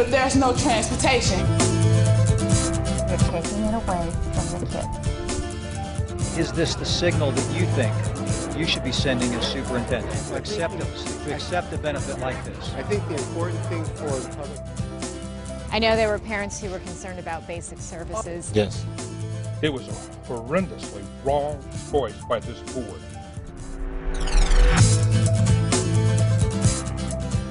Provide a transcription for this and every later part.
but there's no transportation. You're taking it away from the kids. Is this the signal that you think you should be sending as superintendent to accept a benefit like this? I think the important thing for the public... I know there were parents who were concerned about basic services. Yes. It was a horrendously wrong choice by this board.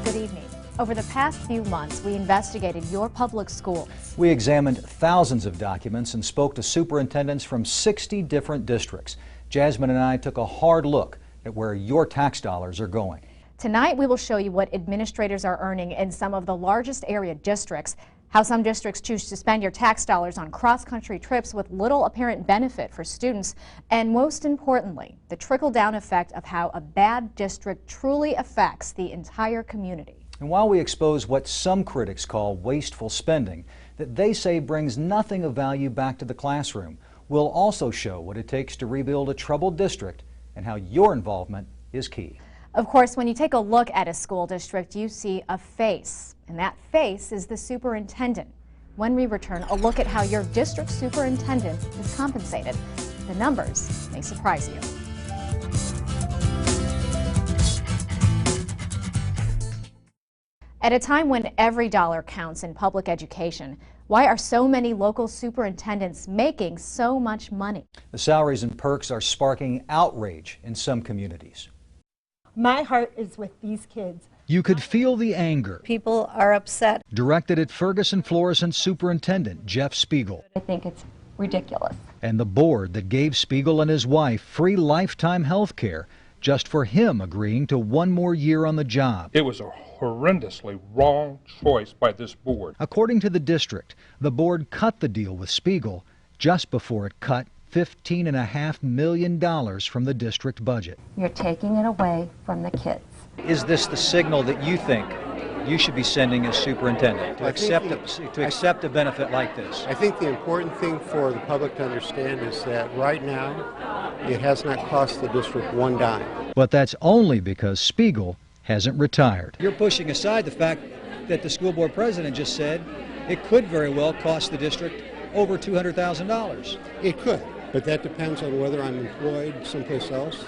Good evening. Over the past few months, we investigated your public schools. We examined thousands of documents and spoke to superintendents from 60 different districts. Jasmine and I took a hard look at where your tax dollars are going. Tonight, we will show you what administrators are earning in some of the largest area districts, how some districts choose to spend your tax dollars on cross-country trips with little apparent benefit for students, and most importantly, the trickle-down effect of how a bad district truly affects the entire community. And while we expose what some critics call wasteful spending, that they say brings nothing of value back to the classroom, we'll also show what it takes to rebuild a troubled district and how your involvement is key. Of course, when you take a look at a school district, you see a face, and that face is the superintendent. When we return, a look at how your district superintendent is compensated. The numbers may surprise you. At a time when every dollar counts in public education, why are so many local superintendents making so much money? The salaries and perks are sparking outrage in some communities. My heart is with these kids. You could feel the anger. People are upset. Directed at Ferguson Florissant Superintendent Jeff Spiegel. I think it's ridiculous. And the board that gave Spiegel and his wife free lifetime health care just for him agreeing to one more year on the job. It was a horrendously wrong choice by this board. According to the district, the board cut the deal with Spiegel just before it cut $15.5 million from the district budget. You're taking it away from the kids. Is this the signal that you think you should be sending as superintendent to accept a benefit like this? I think the important thing for the public to understand is that right now it has not cost the district one dime. But that's only because Spiegel hasn't retired. You're pushing aside the fact that the school board president just said it could very well cost the district over $200,000. It could, but that depends on whether I'm employed someplace else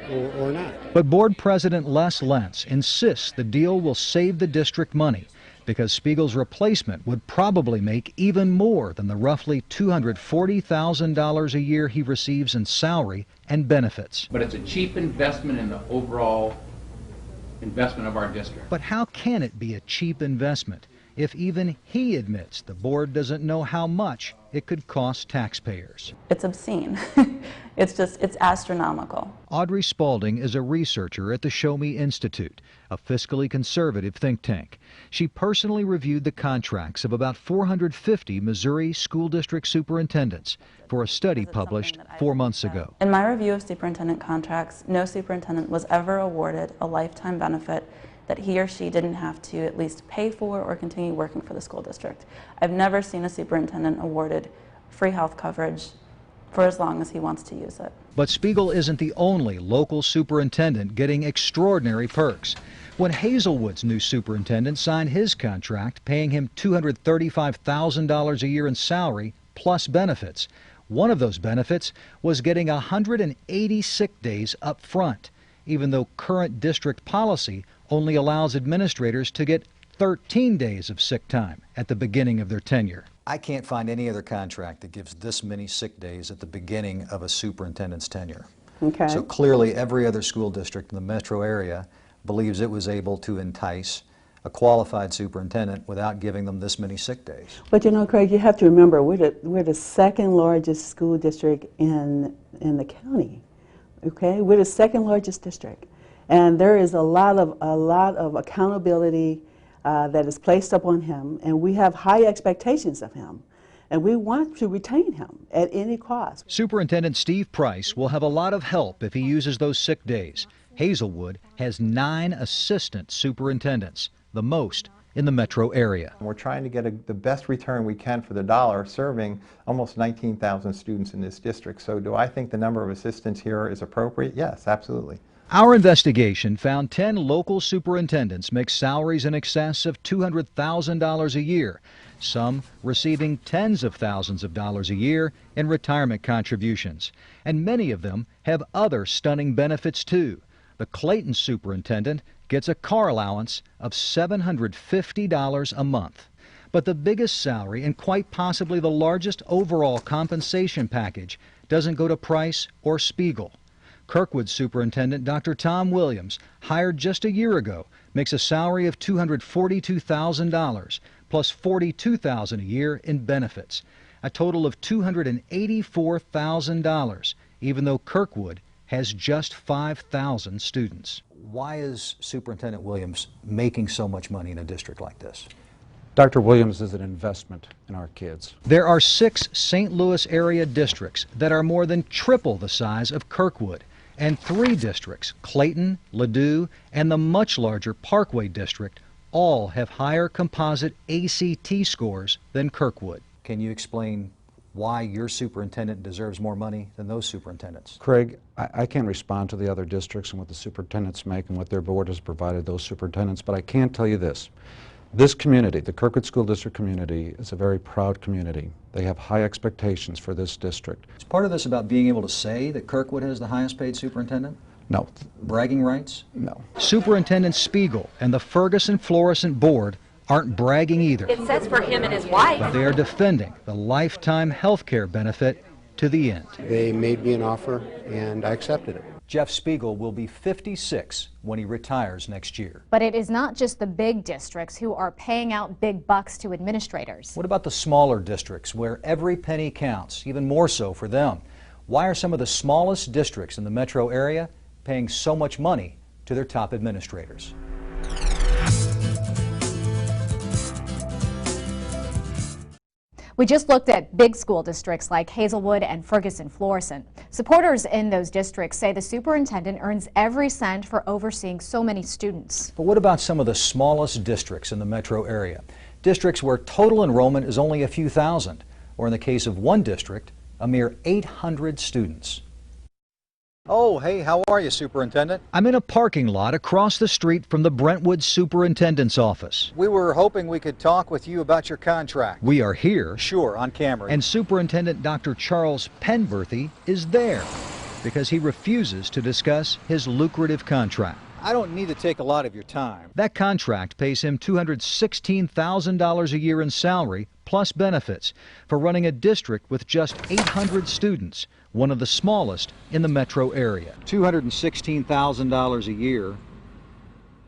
or not. But board president Les Lentz insists the deal will save the district money because Spiegel's replacement would probably make even more than the roughly $240,000 a year he receives in salary and benefits. But it's a cheap investment in the overall investment of our district. But how can it be a cheap investment if even he admits the board doesn't know how much it could cost taxpayers? It's obscene. It's astronomical. Audrey Spalding is a researcher at the Show Me Institute, a fiscally conservative think tank. She personally reviewed the contracts of about 450 Missouri school district superintendents for a study published 4 months ago. In my review of superintendent contracts, no superintendent was ever awarded a lifetime benefit that he or she didn't have to at least pay for or continue working for the school district. I've never seen a superintendent awarded free health coverage for as long as he wants to use it. But Spiegel isn't the only local superintendent getting extraordinary perks. When Hazelwood's new superintendent signed his contract, paying him $235,000 a year in salary plus benefits, one of those benefits was getting 180 sick days up front, even though current district policy only allows administrators to get 13 days of sick time at the beginning of their tenure. I can't find any other contract that gives this many sick days at the beginning of a superintendent's tenure. Okay. So clearly every other school district in the metro area believes it was able to entice a qualified superintendent without giving them this many sick days. But you know, Craig, you have to remember we're the second largest school district in the county. Okay, we're the second largest district, and there is a lot of accountability that is placed upon him, and we have high expectations of him, and we want to retain him at any cost. Superintendent Steve Price will have a lot of help if he uses those sick days. Hazelwood has 9 assistant superintendents, the most in the metro area. We're trying to get the best return we can for the dollar, serving almost 19,000 students in this district. So do I think the number of assistants here is appropriate? Yes, absolutely. Our investigation found 10 local superintendents make salaries in excess of $200,000 a year, some receiving tens of thousands of dollars a year in retirement contributions. And many of them have other stunning benefits too. The Clayton superintendent gets a car allowance of $750 a month. But the biggest salary and quite possibly the largest overall compensation package doesn't go to Price or Spiegel. Kirkwood Superintendent Dr. Tom Williams, hired just a year ago, makes a salary of $242,000 plus $42,000 a year in benefits, a total of $284,000, even though Kirkwood has just 5,000 students. Why is Superintendent Williams making so much money in a district like this? Dr. Williams is an investment in our kids. There are 6 St. Louis area districts that are more than triple the size of Kirkwood, and 3 districts, Clayton, Ladue, and the much larger Parkway district, all have higher composite ACT scores than Kirkwood. Can you explain why your superintendent deserves more money than those superintendents? Craig, I can't respond to the other districts and what the superintendents make and what their board has provided those superintendents, but I can tell you this. This community, the Kirkwood School District community, is a very proud community. They have high expectations for this district. Is part of this about being able to say that Kirkwood has the highest paid superintendent? No. Bragging rights? No. Superintendent Spiegel and the Ferguson-Florissant board aren't bragging either. It says for him and his wife. But they are defending the lifetime health care benefit to the end. They made me an offer, and I accepted it. Jeff Spiegel will be 56 when he retires next year. But it is not just the big districts who are paying out big bucks to administrators. What about the smaller districts where every penny counts, even more so for them? Why are some of the smallest districts in the metro area paying so much money to their top administrators? We just looked at big school districts like Hazelwood and Ferguson-Florissant. Supporters in those districts say the superintendent earns every cent for overseeing so many students. But what about some of the smallest districts in the metro area? Districts where total enrollment is only a few thousand, or in the case of one district, a mere 800 students. Oh, hey, how are you, Superintendent? I'm in a parking lot across the street from the Brentwood Superintendent's office. We were hoping we could talk with you about your contract. We are here. Sure, on camera. And Superintendent Dr. Charles Penberthy is there because he refuses to discuss his lucrative contract. I don't need to take a lot of your time. That contract pays him $216,000 a year in salary plus benefits for running a district with just 800 students, one of the smallest in the metro area. $216,000 a year.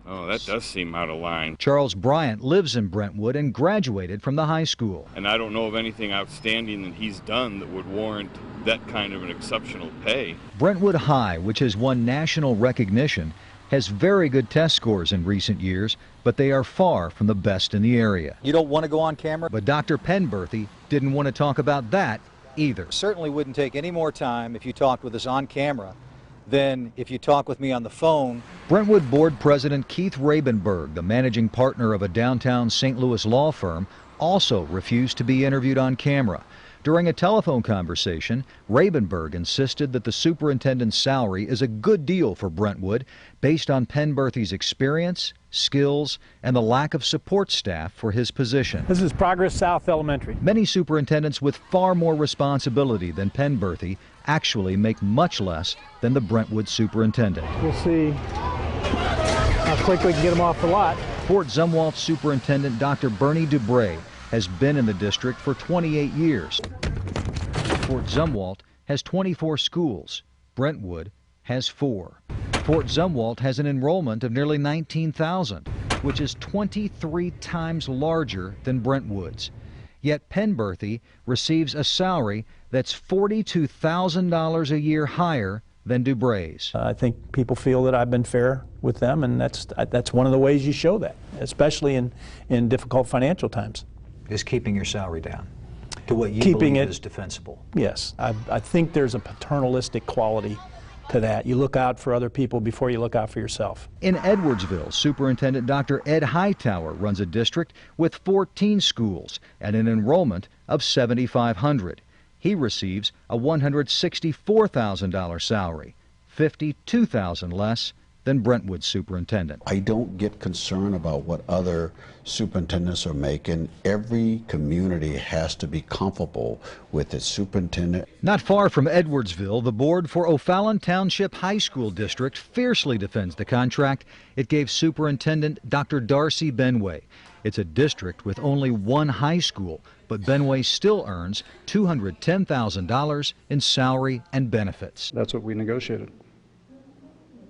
Oh, that does seem out of line. Charles Bryant lives in Brentwood and graduated from the high school. And I don't know of anything outstanding that he's done that would warrant that kind of an exceptional pay. Brentwood High, which has won national recognition, has very good test scores in recent years, but they are far from the best in the area. You don't want to go on camera? But Dr. Penberthy didn't want to talk about that either. Certainly wouldn't take any more time if you talked with us on camera than if you talk with me on the phone. Brentwood Board President Keith Rabenberg, the managing partner of a downtown St. Louis law firm, also refused to be interviewed on camera. During a telephone conversation, Rabenberg insisted that the superintendent's salary is a good deal for Brentwood based on Penberthy's experience, skills, and the lack of support staff for his position. This is Progress South Elementary. Many superintendents with far more responsibility than Penberthy actually make much less than the Brentwood superintendent. We'll see how quick we can get them off the lot. Fort Zumwalt Superintendent Dr. Bernie Dubray has been in the district for 28 years. Fort Zumwalt has 24 schools. Brentwood has 4. Fort Zumwalt has an enrollment of nearly 19,000, which is 23 times larger than Brentwood's. Yet Penberthy receives a salary that's $42,000 a year higher than Dubray's. I think people feel that I've been fair with them, and that's one of the ways you show that, especially in difficult financial times. Is keeping your salary down to what you Keeping believe it is defensible. Yes, I think there's a paternalistic quality to that. You look out for other people before you look out for yourself. In Edwardsville, Superintendent Dr. Ed Hightower runs a district with 14 schools and an enrollment of 7,500. He receives a $164,000 salary, $52,000 less than Brentwood's superintendent. I don't get concerned about what other superintendents are making. Every community has to be comfortable with its superintendent. Not far from Edwardsville, the board for O'Fallon Township High School District fiercely defends the contract it gave Superintendent Dr. Darcy Benway. It's a district with only one high school, but Benway still earns $210,000 in salary and benefits. That's what we negotiated.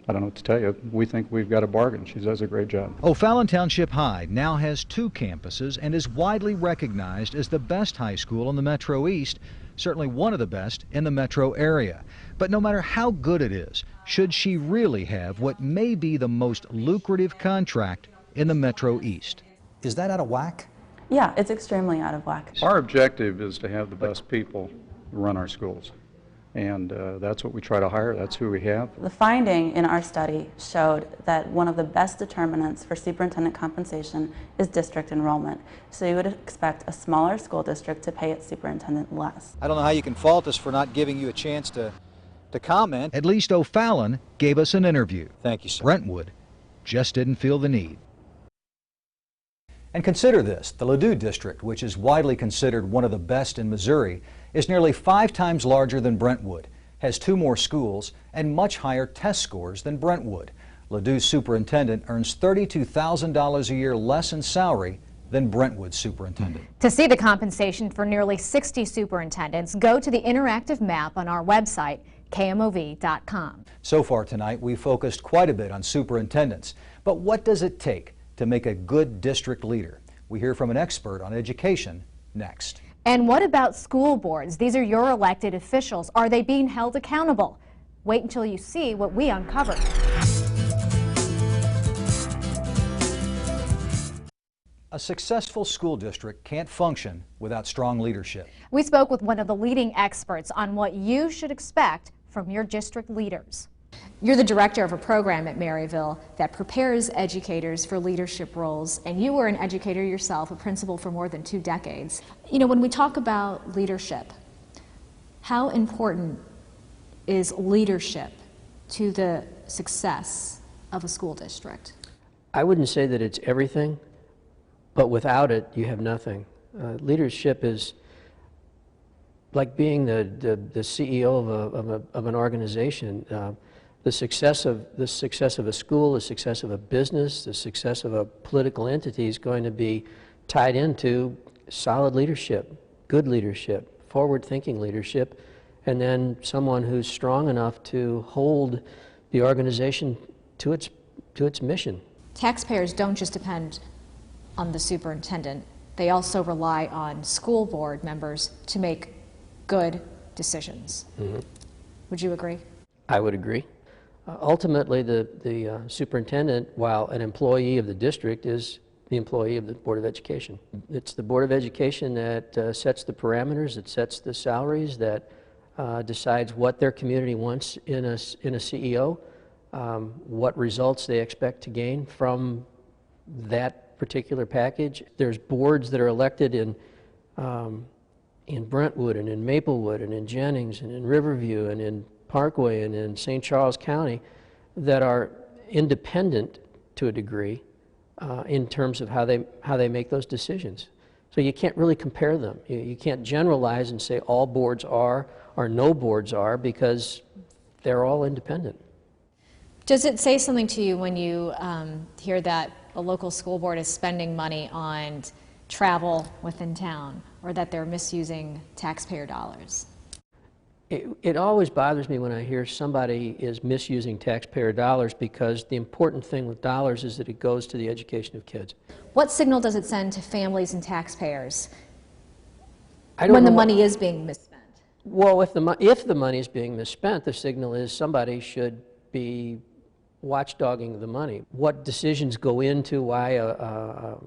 I don't know what to tell you. We think we've got a bargain. She does a great job. O'Fallon Township High now has 2 campuses and is widely recognized as the best high school in the Metro East, certainly one of the best in the metro area. But no matter how good it is, should she really have what may be the most lucrative contract in the Metro East? Is that out of whack? Yeah, it's extremely out of whack. Our objective is to have the best people run our schools. And that's what we try to hire. That's who we have. The finding in our study showed that one of the best determinants for superintendent compensation is district enrollment. So you would expect a smaller school district to pay its superintendent less. I don't know how you can fault us for not giving you a chance to comment. At least O'Fallon gave us an interview. Thank you, sir. Brentwood just didn't feel the need. And consider this, the Ladue district, which is widely considered one of the best in Missouri, is nearly 5 times larger than Brentwood, has 2 more schools, and much higher test scores than Brentwood. Ladue's superintendent earns $32,000 a year less in salary than Brentwood's superintendent. To see the compensation for nearly 60 superintendents, go to the interactive map on our website, KMOV.com. So far tonight, we focused quite a bit on superintendents, but what does it take to make a good district leader? We hear from an expert on education next. And what about school boards? These are your elected officials. Are they being held accountable? Wait until you see what we uncovered. A successful school district can't function without strong leadership. We spoke with one of the leading experts on what you should expect from your district leaders. You're the director of a program at Maryville that prepares educators for leadership roles, and you were an educator yourself, a principal for more than 2 decades. You know, when we talk about leadership, how important is leadership to the success of a school district? I wouldn't say that it's everything, but without it, you have nothing. Leadership is like being the CEO of an organization. The success of a school, the success of a business, the success of a political entity is going to be tied into solid leadership, good leadership, forward-thinking leadership, and then someone who's strong enough to hold the organization to its mission. Taxpayers don't just depend on the superintendent. They also rely on school board members to make good decisions. Mm-hmm. Would you agree? I would agree. Ultimately, the superintendent, while an employee of the district, is the employee of the Board of Education. It's the Board of Education that sets the parameters, that sets the salaries, that decides what their community wants in a CEO, what results they expect to gain from that particular package. There's boards that are elected in Brentwood and in Maplewood and in Jennings and in Riverview and in Parkway and in St. Charles County that are independent to a degree in terms of how they make those decisions. So you can't really compare them. You can't generalize and say all boards are or no boards are, because they're all independent. Does it say something to you when you hear that a local school board is spending money on travel within town, or that they're misusing taxpayer dollars? It always bothers me when I hear somebody is misusing taxpayer dollars, because the important thing with dollars is that it goes to the education of kids. What signal does it send to families and taxpayers when the money is being misspent? Well, if the money is being misspent, the signal is somebody should be watchdogging the money. What decisions go into why a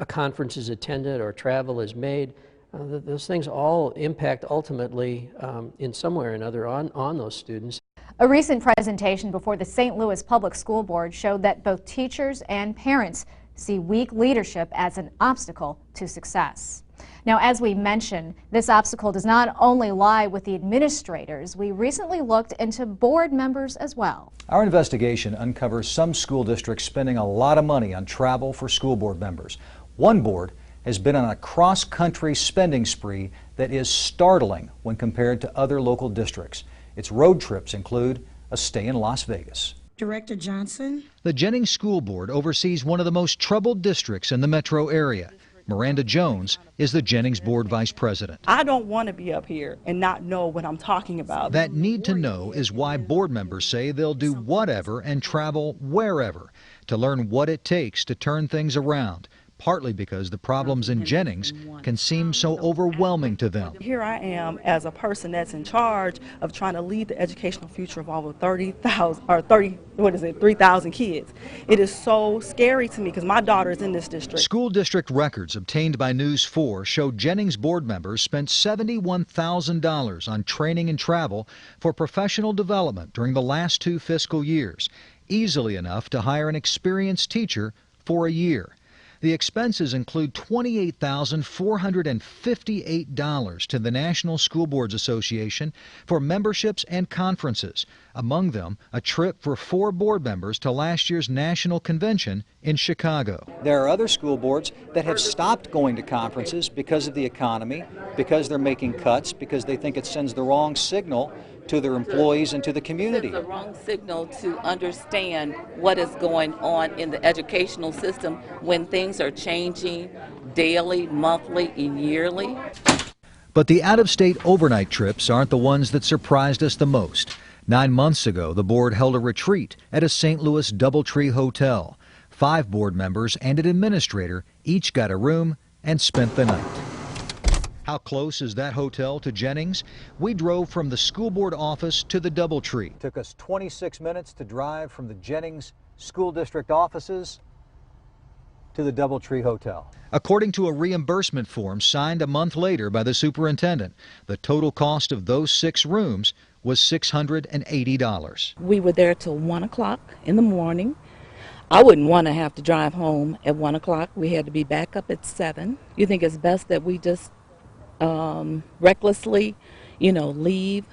conference is attended or travel is made? Those things all impact ultimately in some way or another on those students. A recent presentation before the St. Louis Public School Board showed that both teachers and parents see weak leadership as an obstacle to success. Now, as we mentioned, this obstacle does not only lie with the administrators. We recently looked into board members as well. Our investigation uncovers some school districts spending a lot of money on travel for school board members. One board has been on a cross-country spending spree that is startling when compared to other local districts. Its road trips include a stay in Las Vegas. Director Johnson. The Jennings School Board oversees one of the most troubled districts in the metro area. Miranda Jones is the Jennings Board Vice President. I don't want to be up here and not know what I'm talking about. That need to know is why board members say they'll do whatever and travel wherever to learn what it takes to turn things around, partly because the problems in Jennings can seem so overwhelming to them. Here I am as a person that's in charge of trying to lead the educational future of over 3,000 kids. It is so scary to me because my daughter is in this district. School district records obtained by News 4 show Jennings board members spent $71,000 on training and travel for professional development during the last 2 fiscal years, easily enough to hire an experienced teacher for a year. The expenses include $28,458 to the National School Boards Association for memberships and conferences, among them a trip for 4 board members to last year's national convention in Chicago. There are other school boards that have stopped going to conferences because of the economy, because they're making cuts, because they think it sends the wrong signal to their employees and to the community. It's the wrong signal to understand what is going on in the educational system when things are changing daily, monthly, and yearly. But the out-of-state overnight trips aren't the ones that surprised us the most. 9 months ago, the board held a retreat at a St. Louis DoubleTree hotel. 5 board members and an administrator each got a room and spent the night. How close is that hotel to Jennings? We drove from the school board office to the DoubleTree. It took us 26 minutes to drive from the Jennings School District offices to the DoubleTree Hotel. According to a reimbursement form signed a month later by the superintendent, the total cost of those 6 rooms was $680. We were there till 1 o'clock in the morning. I wouldn't want to have to drive home at 1 o'clock. We had to be back up at 7. You think it's best that we just recklessly, leave?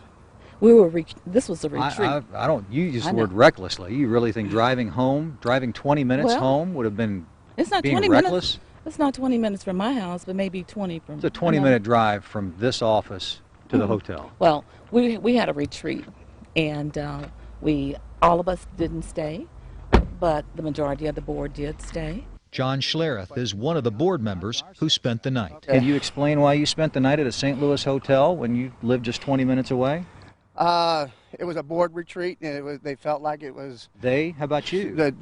This was a retreat. I don't use the word recklessly. You really think driving 20 minutes home would have been it's not being 20 reckless? Minutes. It's not 20 minutes from my house, but maybe 20 from. It's a 20-minute drive from this office to the hotel. Well, we had a retreat, and all of us didn't stay, but the majority of the board did stay. John Schlereth is one of the board members who spent the night. Can you explain why you spent the night at a St. Louis hotel when you lived just 20 minutes away? It was a board retreat, and they felt like it was... They? How about you?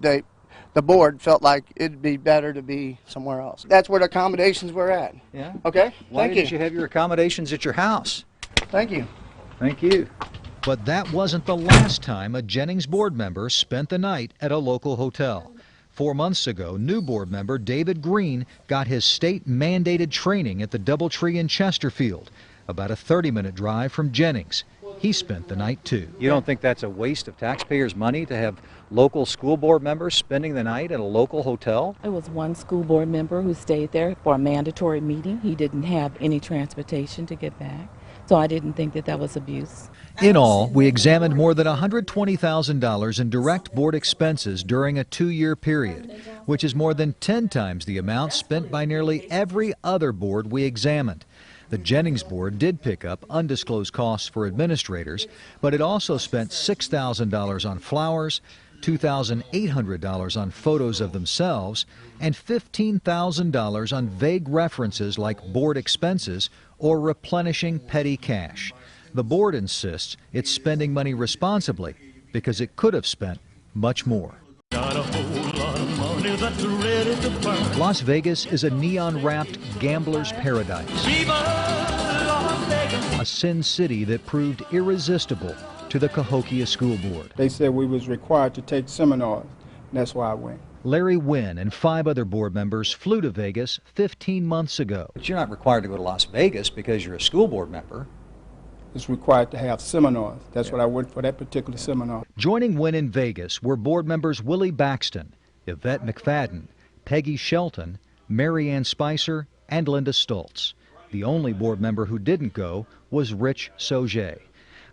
The board felt like it'd be better to be somewhere else. That's where the accommodations were at. Yeah? Okay, Why didn't you have your accommodations at your house? Thank you. Thank you. But that wasn't the last time a Jennings board member spent the night at a local hotel. 4 months ago, new board member David Green got his state-mandated training at the DoubleTree in Chesterfield, about a 30-minute drive from Jennings. He spent the night, too. You don't think that's a waste of taxpayers' money to have local school board members spending the night at a local hotel? There was one school board member who stayed there for a mandatory meeting. He didn't have any transportation to get back, so I didn't think that was abuse. In all, we examined more than $120,000 in direct board expenses during a 2-year period, which is more than 10 times the amount spent by nearly every other board we examined. The Jennings board did pick up undisclosed costs for administrators, but it also spent $6,000 on flowers, $2,800 on photos of themselves, and $15,000 on vague references like board expenses or replenishing petty cash. The board insists it's spending money responsibly because it could have spent much more. Las Vegas is a neon-wrapped gambler's paradise, a sin city that proved irresistible to the Cahokia School Board. They said we was required to take seminars, and that's why I went. Larry Wynn and 5 other board members flew to Vegas 15 months ago. But you're not required to go to Las Vegas because you're a school board member. It's required to have seminars. That's what I went for, that particular seminar. Joining Wynn in Vegas were board members Willie Baxton, Yvette McFadden, Peggy Shelton, Mary Ann Spicer, and Linda Stoltz. The only board member who didn't go was Rich Sauget.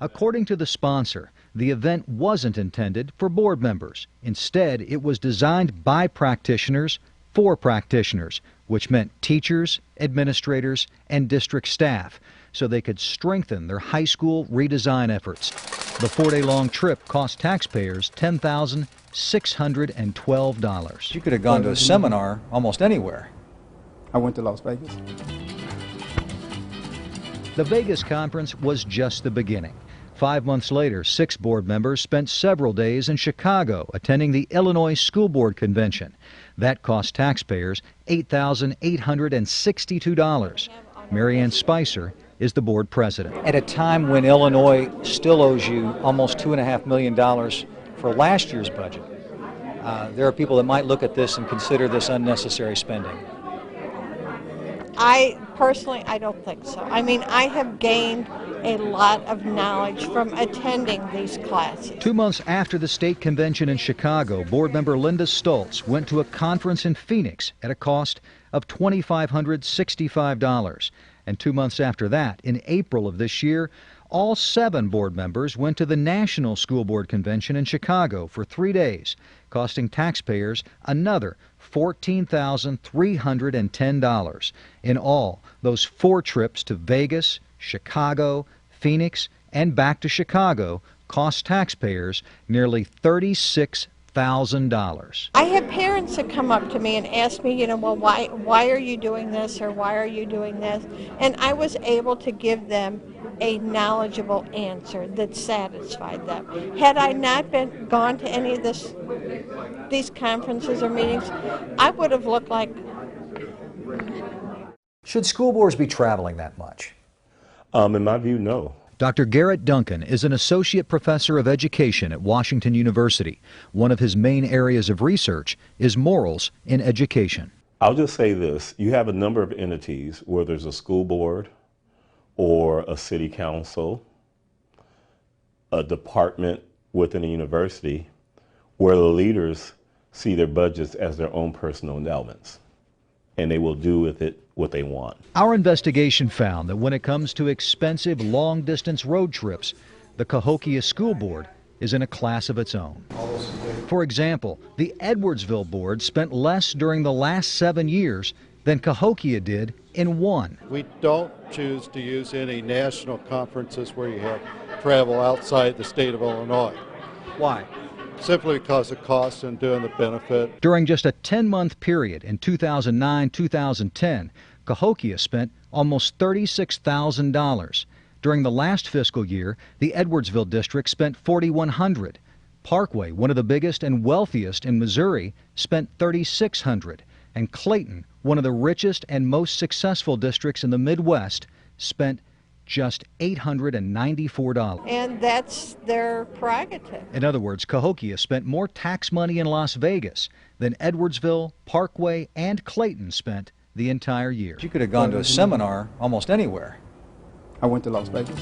According to the sponsor, the event wasn't intended for board members. Instead, it was designed by practitioners for practitioners, which meant teachers, administrators, and district staff, so they could strengthen their high school redesign efforts. The 4-day-long trip cost taxpayers $10,612. You could have gone to a seminar almost anywhere. I went to Las Vegas. The Vegas conference was just the beginning. 5 months later, 6 board members spent several days in Chicago attending the Illinois School Board Convention. That cost taxpayers $8,862. Mary Ann Spicer is the board president. At a time when Illinois still owes you almost $2.5 million for last year's budget, there are people that might look at this and consider this unnecessary spending. I don't think so. I mean, I have gained a lot of knowledge from attending these classes. 2 months after the state convention in Chicago, board member Linda Stoltz went to a conference in Phoenix at a cost of $2,565. And 2 months after that, in April of this year, all 7 board members went to the National School Board Convention in Chicago for 3 days, costing taxpayers another $14,310. In all, those 4 trips to Vegas, Chicago, Phoenix, and back to Chicago cost taxpayers nearly $36,000. I have parents that come up to me and ask me, well, why are you doing this or why are you doing this? And I was able to give them a knowledgeable answer that satisfied them. Had I not gone to any of these conferences or meetings, I would have looked like... Should school boards be traveling that much? In my view, no. Dr. Garrett Duncan is an associate professor of education at Washington University. One of his main areas of research is morals in education. I'll just say this. You have a number of entities where there's a school board or a city council, a department within a university, where the leaders see their budgets as their own personal endowments, and they will do with it what they want. Our investigation found that when it comes to expensive long-distance road trips, the Cahokia School Board is in a class of its own. For example, the Edwardsville Board spent less during the last 7 years than Cahokia did in 1. We don't choose to use any national conferences where you have travel outside the state of Illinois. Why? Simply because of cost and doing the benefit. During just a 10-month period in 2009-2010, Cahokia spent almost $36,000. During the last fiscal year, the Edwardsville district spent $4,100. Parkway, one of the biggest and wealthiest in Missouri, spent $3,600. And Clayton, one of the richest and most successful districts in the Midwest, spent just $894. And that's their prerogative. In other words, Cahokia spent more tax money in Las Vegas than Edwardsville, Parkway, and Clayton spent the entire year. You could have gone to a seminar almost anywhere. I went to Las Vegas.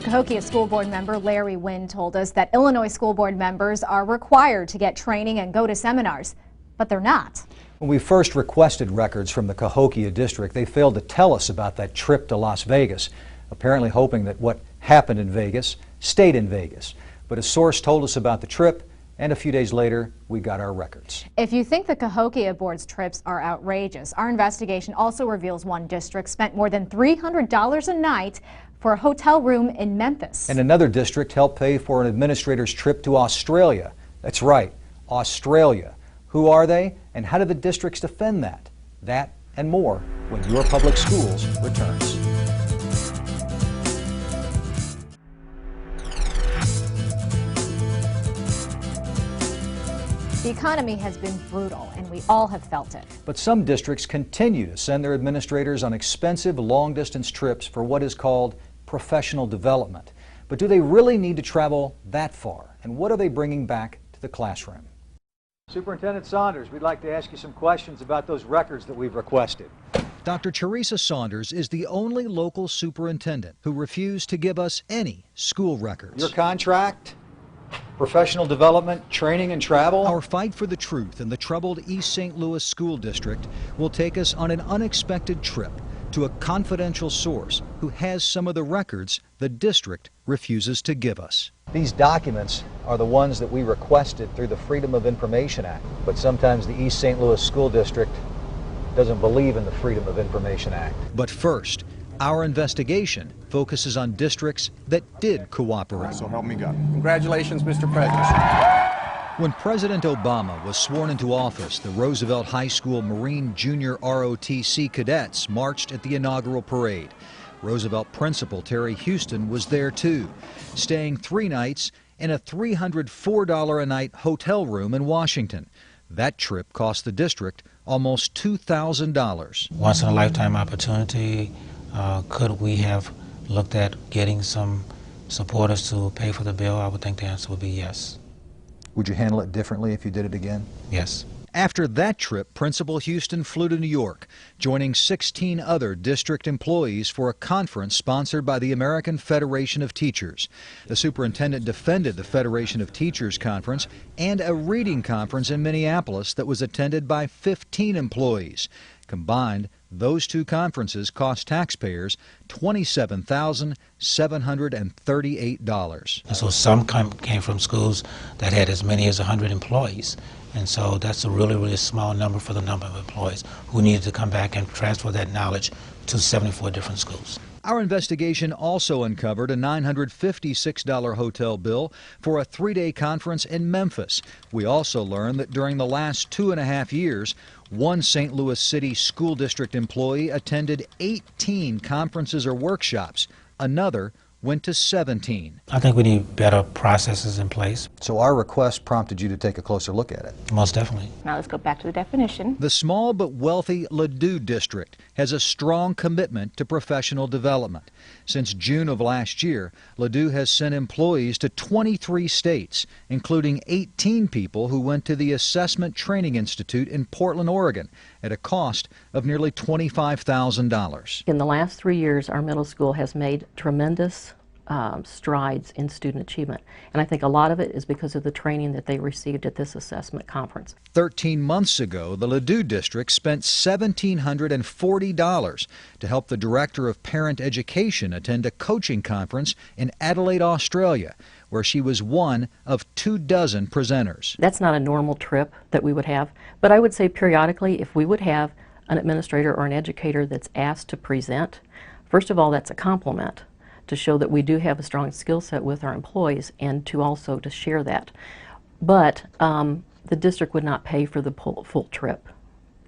Cahokia School Board member Larry Wynn told us that Illinois school board members are required to get training and go to seminars, but they're not. When we first requested records from the Cahokia district, they failed to tell us about that trip to Las Vegas, apparently hoping that what happened in Vegas stayed in Vegas. But a source told us about the trip, and a few days later, we got our records. If you think the Cahokia Board's trips are outrageous, our investigation also reveals one district spent more than $300 a night for a hotel room in Memphis. And another district helped pay for an administrator's trip to Australia. That's right, Australia. Who are they, and how do the districts defend that? That and more when Your Public Schools returns. The economy has been brutal, and we all have felt it. But some districts continue to send their administrators on expensive long-distance trips for what is called professional development. But do they really need to travel that far? And what are they bringing back to the classroom? Superintendent Saunders, we'd like to ask you some questions about those records that we've requested. Dr. Teresa Saunders is the only local superintendent who refused to give us any school records. Your contract Professional development, training, and travel. Our fight for the truth in the troubled East St. Louis School District will take us on an unexpected trip to a confidential source who has some of the records the district refuses to give us. These documents are the ones that we requested through the Freedom of Information Act, but sometimes the East St. Louis School District doesn't believe in the Freedom of Information Act. But first, our investigation focuses on districts that did cooperate. So help me God. Congratulations, Mr. President. When President Obama was sworn into office, the Roosevelt High School Marine Junior ROTC cadets marched at the inaugural parade. Roosevelt Principal Terry Houston was there too, staying 3 nights in a $304 a night hotel room in Washington. That trip cost the district almost $2,000. Once in a lifetime opportunity. Could we have looked at getting some supporters to pay for the bill? I would think the answer would be yes. Would you handle it differently if you did it again? Yes. After that trip, Principal Houston flew to New York, joining 16 other district employees for a conference sponsored by the American Federation of Teachers. The superintendent defended the Federation of Teachers conference and a reading conference in Minneapolis that was attended by 15 employees. Combined, those 2 conferences cost taxpayers $27,738. And so some came from schools that had as many as 100 employees. And so that's a really, really small number for the number of employees who needed to come back and transfer that knowledge to 74 different schools. Our investigation also uncovered a $956 hotel bill for a 3-day conference in Memphis. We also learned that during the last 2.5 years, one St. Louis City School District employee attended 18 conferences or workshops. Another went to 17. I think we need better processes in place. So our request prompted you to take a closer look at it? Most definitely. Now let's go back to the definition. The small but wealthy Ladue District has a strong commitment to professional development. Since June of last year, Ladue has sent employees to 23 states, including 18 people who went to the Assessment Training Institute in Portland, Oregon, at a cost of nearly $25,000. In the last 3 years, our middle school has made tremendous strides in student achievement. And I think a lot of it is because of the training that they received at this assessment conference. 13 months ago, the Ladue District spent $1,740 to help the Director of Parent Education attend a coaching conference in Adelaide, Australia, where she was one of 24 presenters. That's not a normal trip that we would have, but I would say periodically if we would have an administrator or an educator that's asked to present, first of all, that's a compliment to show that we do have a strong skill set with our employees and to also to share that. But the district would not pay for the full trip.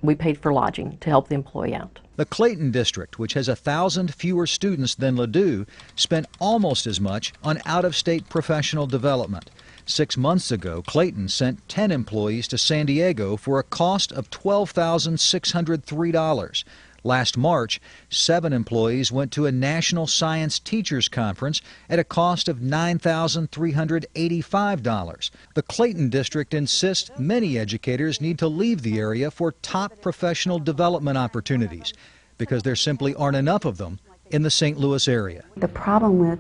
We paid for lodging to help the employee out. The Clayton District, which has 1,000 fewer students than Ladue, spent almost as much on out-of-state professional development. 6 months ago, Clayton sent 10 employees to San Diego for a cost of $12,603. Last March, 7 employees went to a National Science Teachers Conference at a cost of $9,385. The Clayton District insists many educators need to leave the area for top professional development opportunities because there simply aren't enough of them in the St. Louis area. The problem with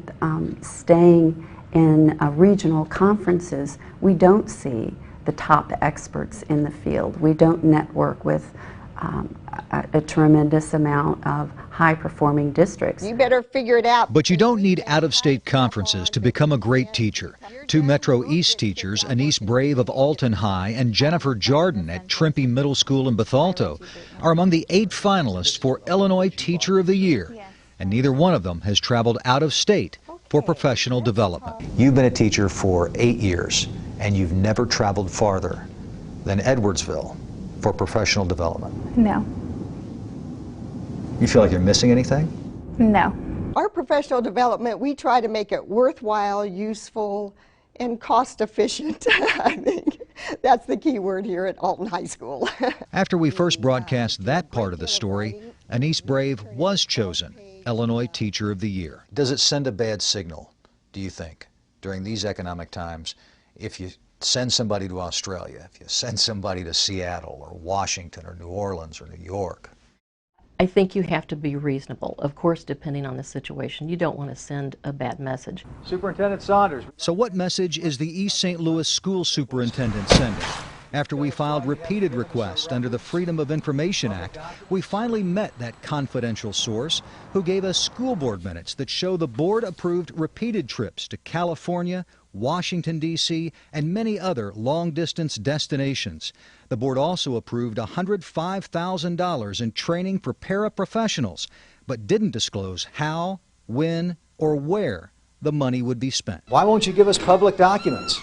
staying in regional conferences, we don't see the top experts in the field. We don't network with a tremendous amount of high-performing districts. You better figure it out. But you don't need out-of-state conferences to become a great teacher. 2 Metro East teachers, Anise Brave of Alton High and Jennifer Jardin at Trimpe Middle School in Bethalto, are among the 8 finalists for Illinois Teacher of the Year, and neither one of them has traveled out of state for professional development. You've been a teacher for 8 years, and you've never traveled farther than Edwardsville for professional development. No. You feel like you're missing anything? No. Our professional development, we try to make it worthwhile, useful, and cost efficient. I think that's the key word here at Alton High School. After we first broadcast that part of the story, Anise Brave was chosen Illinois Teacher of the Year. Does it send a bad signal, do you think, during these economic times, if you send somebody to Australia, if you send somebody to Seattle or Washington or New Orleans or New York? I think you have to be reasonable. Of course, depending on the situation, you don't want to send a bad message. Superintendent Saunders. So what message is the East St. Louis school superintendent sending? After we filed repeated requests under the Freedom of Information Act, we finally met that confidential source who gave us school board minutes that show the board approved repeated trips to California, Washington, D.C., and many other long-distance destinations. The board also approved $105,000 in training for paraprofessionals, but didn't disclose how, when, or where the money would be spent. Why won't you give us public documents?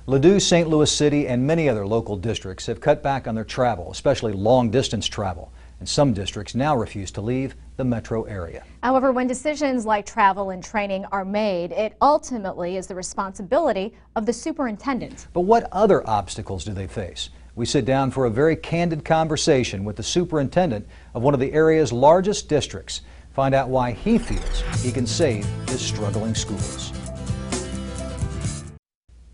Ladue, St. Louis City, and many other local districts have cut back on their travel, especially long-distance travel. And some districts now refuse to leave the metro area. However, when decisions like travel and training are made, it ultimately is the responsibility of the superintendent. But what other obstacles do they face? We sit down for a very candid conversation with the superintendent of one of the area's largest districts. Find out why he feels he can save his struggling schools.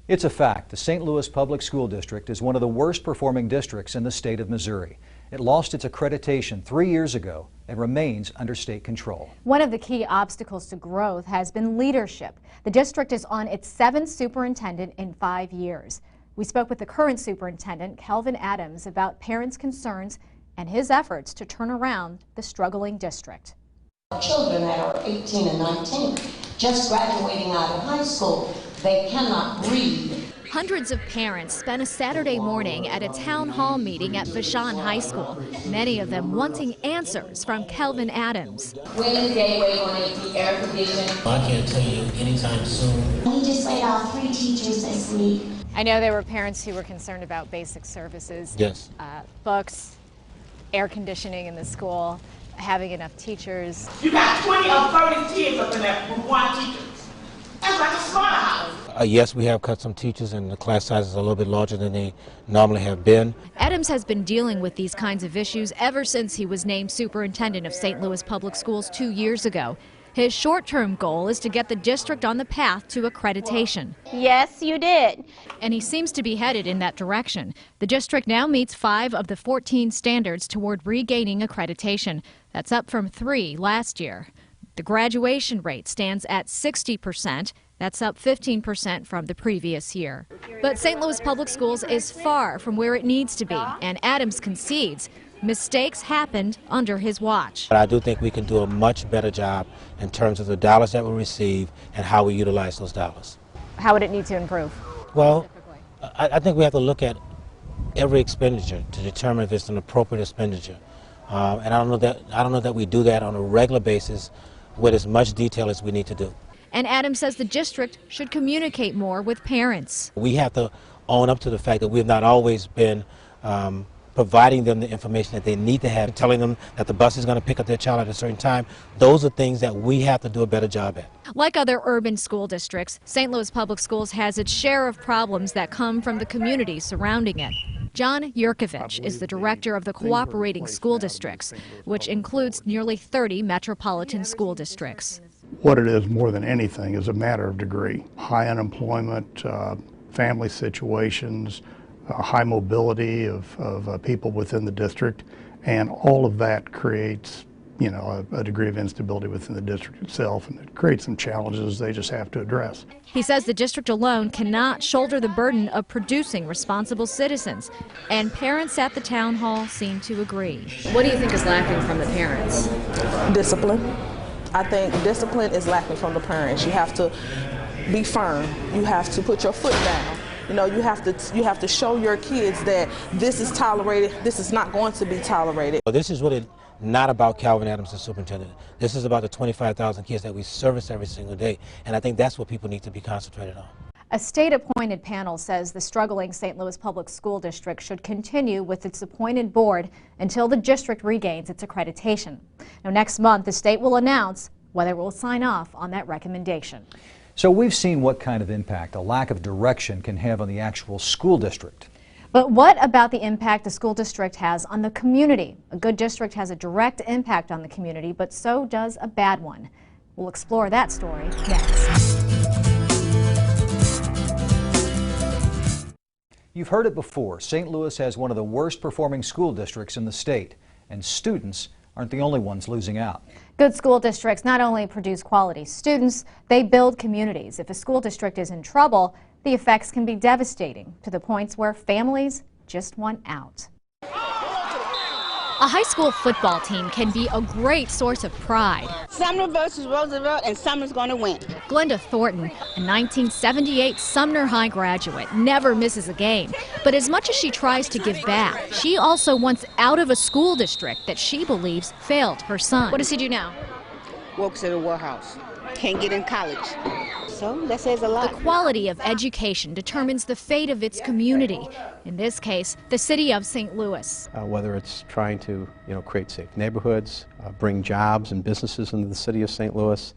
It's a fact. The St. Louis Public School District is one of the worst performing districts in the state of Missouri. It lost its accreditation 3 years ago and remains under state control. One of the key obstacles to growth has been leadership. The district is on its 7th superintendent in 5 years. We spoke with the current superintendent, Kelvin Adams, about parents' concerns and his efforts to turn around the struggling district. Children that are 18 and 19, just graduating out of high school, they cannot read. Hundreds of parents spent a Saturday morning at a town hall meeting at Vashon High School, many of them wanting answers from Kelvin Adams. When is Gateway going to be air conditioned? I can't tell you anytime soon. We just laid off 3 teachers this week. I know there were parents who were concerned about basic services. Yes. Books, air conditioning in the school, having enough teachers. You got 20 or 30 kids up in there with one teacher. That's like a slaughterhouse. Yes, we have cut some teachers, and the class sizes are a little bit larger than they normally have been. Adams has been dealing with these kinds of issues ever since he was named superintendent of St. Louis Public Schools 2 years ago. His short-term goal is to get the district on the path to accreditation. Yes, you did. And he seems to be headed in that direction. The district now meets 5 of the 14 standards toward regaining accreditation. That's up from 3 last year. The graduation rate stands at 60%. That's up 15% from the previous year. But St. Louis Public Schools is far from where it needs to be, and Adams concedes mistakes happened under his watch. But I do think we can do a much better job in terms of the dollars that we receive and how we utilize those dollars. How would it need to improve? Well, I think we have to look at every expenditure to determine if it's an appropriate expenditure. And I don't know that we do that on a regular basis with as much detail as we need to do. And Adams says the district should communicate more with parents. We have to own up to the fact that we have not always been providing them the information that they need to have, telling them that the bus is going to pick up their child at a certain time. Those are things that we have to do a better job at. Like other urban school districts, St. Louis Public Schools has its share of problems that come from the community surrounding it. John Yurkovich is the director of the Cooperating School Districts, which includes nearly 30 metropolitan school districts. What it is more than anything is a matter of degree. High unemployment, family situations, high mobility of people within the district, and all of that creates, you know, a degree of instability within the district itself, and it creates some challenges they just have to address. He says the district alone cannot shoulder the burden of producing responsible citizens, and parents at the town hall seem to agree. What do you think is lacking from the parents? Discipline. I think discipline is lacking from the parents. You have to be firm. You have to put your foot down. You know, you have to show your kids that this is tolerated, this is not going to be tolerated. Well, this is really not about Kelvin Adams, the superintendent. This is about the 25,000 kids that we service every single day, and I think that's what people need to be concentrated on. A state-appointed panel says the struggling St. Louis Public School District should continue with its appointed board until the district regains its accreditation. Now, next month, the state will announce whether it will sign off on that recommendation. So we've seen what kind of impact a lack of direction can have on the actual school district. But what about the impact the school district has on the community? A good district has a direct impact on the community, but so does a bad one. We'll explore that story next. You've heard it before. St. Louis has one of the worst performing school districts in the state, and students aren't the only ones losing out. Good school districts not only produce quality students, they build communities. If a school district is in trouble, the effects can be devastating to the points where families just want out. A high school football team can be a great source of pride. Sumner versus Roosevelt, and Sumner's going to win. Glenda Thornton, a 1978 Sumner High graduate, never misses a game. But as much as she tries to give back, she also wants out of a school district that she believes failed her son. What does he do now? Works at a warehouse. Can't get in college. So that says a lot. The quality of education determines the fate of its community. In this case, the city of St. Louis. Whether it's trying to, create safe neighborhoods, bring jobs and businesses into the city of St. Louis,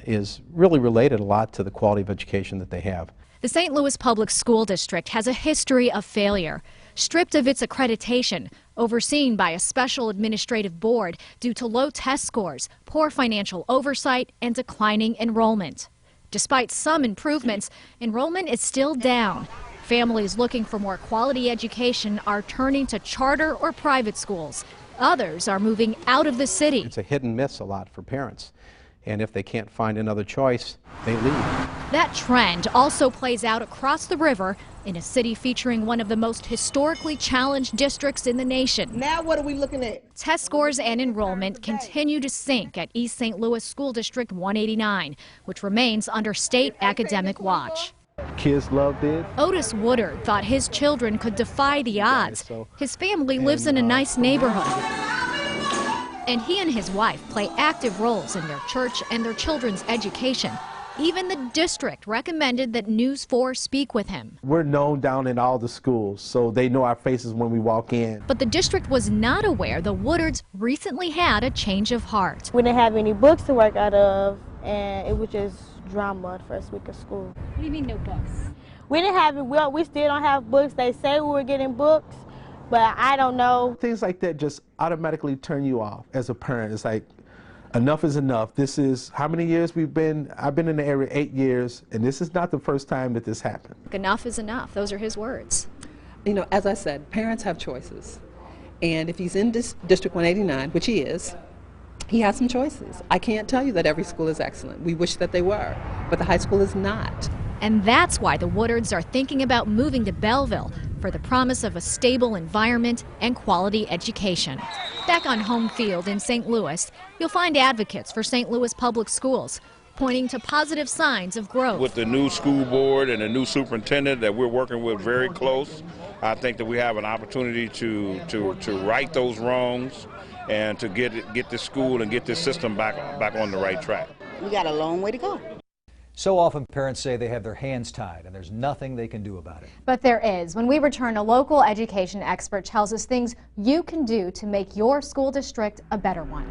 is really related a lot to the quality of education that they have. The St. Louis Public School District has a history of failure. Stripped of its accreditation, overseen by a special administrative board due to low test scores, poor financial oversight, and declining enrollment. Despite some improvements, enrollment is still down. Families looking for more quality education are turning to charter or private schools. Others are moving out of the city. It's a hit and miss a lot for parents. And if they can't find another choice, they leave. That trend also plays out across the river in a city featuring one of the most historically challenged districts in the nation. Now what are we looking at? Test scores and enrollment continue to sink at East St. Louis School District 189, which remains under state academic watch. Kids loved it. Otis Woodard thought his children could defy the odds. His family lives in a nice neighborhood. And he and his wife play active roles in their church and their children's education. Even the district recommended that News 4 speak with him. We're known down in all the schools, so they know our faces when we walk in. But the district was not aware the Woodards recently had a change of heart. We didn't have any books to work out of, and it was just drama the first week of school. What do you mean no books? We didn't have it. Well, we still don't have books. They say we were getting books, but I don't know. Things like that just automatically turn you off as a parent. It's like, enough is enough. This is how many years I've been in the area, 8 years, and this is not the first time that this happened. Enough is enough. Those are his words. As I said, parents have choices. And if he's in District 189, which he is, he has some choices. I can't tell you that every school is excellent. We wish that they were, but the high school is not. And that's why the Woodards are thinking about moving to Belleville for the promise of a stable environment and quality education. Back on home field in St. Louis, you'll find advocates for St. Louis public schools pointing to positive signs of growth. With the new school board and the new superintendent that we're working with very close, I think that we have an opportunity to right those wrongs and to get this school and get this system back on the right track. We got a long way to go. So often parents say they have their hands tied and there's nothing they can do about it. But there is. When we return, a local education expert tells us things you can do to make your school district a better one.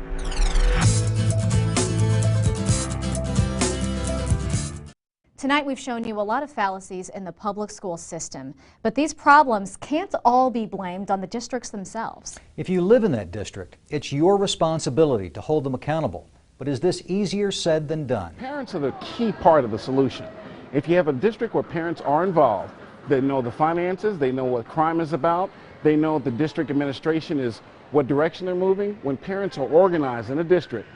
Tonight we've shown you a lot of fallacies in the public school system, but these problems can't all be blamed on the districts themselves. If you live in that district, it's your responsibility to hold them accountable. But is this easier said than done? Parents are the key part of the solution. If you have a district where parents are involved, they know the finances, they know what crime is about, they know the district administration is what direction they're moving. When parents are organized in a district,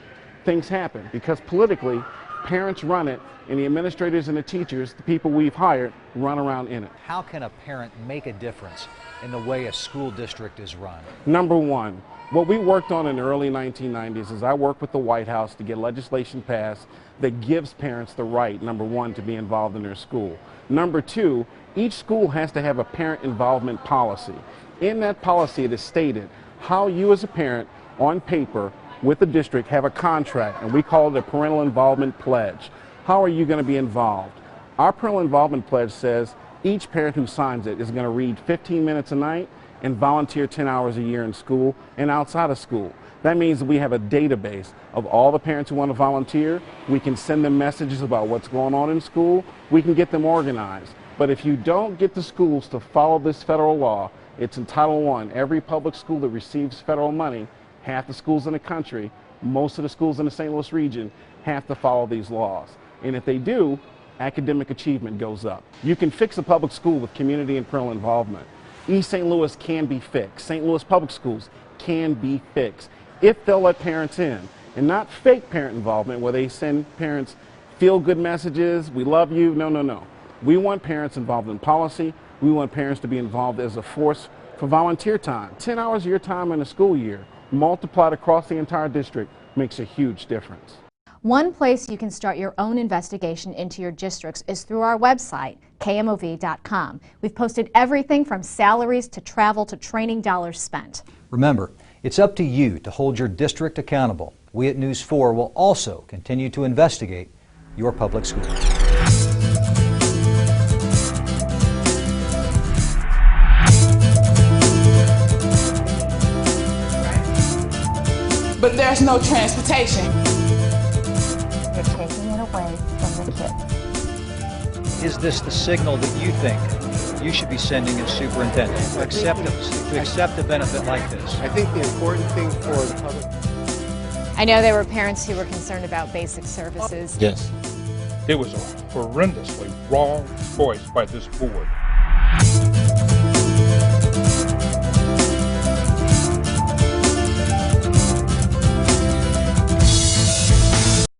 things happen because politically, parents run it and the administrators and the teachers, the people we've hired, run around in it. How can a parent make a difference in the way a school district is run? Number one, what we worked on in the early 1990s is I worked with the White House to get legislation passed that gives parents the right, number one, to be involved in their school. Number two, each school has to have a parent involvement policy. In that policy, it is stated how you as a parent, on paper, with the district, have a contract, and we call it a parental involvement pledge. How are you going to be involved? Our parental involvement pledge says each parent who signs it is going to read 15 minutes a night and volunteer 10 hours a year in school and outside of school. That means that we have a database of all the parents who want to volunteer. We can send them messages about what's going on in school. We can get them organized. But if you don't get the schools to follow this federal law, it's in Title I. Every public school that receives federal money, half the schools in the country, most of the schools in the St. Louis region, have to follow these laws. And if they do, academic achievement goes up. You can fix a public school with community and parental involvement. East St. Louis can be fixed. St. Louis public schools can be fixed. if they'll let parents in, and not fake parent involvement where they send parents feel-good messages, we love you. No, no, no. We want parents involved in policy. We want parents to be involved as a force for volunteer time. 10 hours of your time in a school year, multiplied across the entire district, makes a huge difference. One place you can start your own investigation into your districts is through our website, KMOV.com. We've posted everything from salaries to travel to training dollars spent. Remember, it's up to you to hold your district accountable. We at News 4 will also continue to investigate your public school. But there's no transportation. You're taking it away from the kids. Is this the signal that you think you should be sending as superintendent to accept a benefit like this? I think the important thing for the public... I know there were parents who were concerned about basic services. Yes. It was a horrendously wrong choice by this board.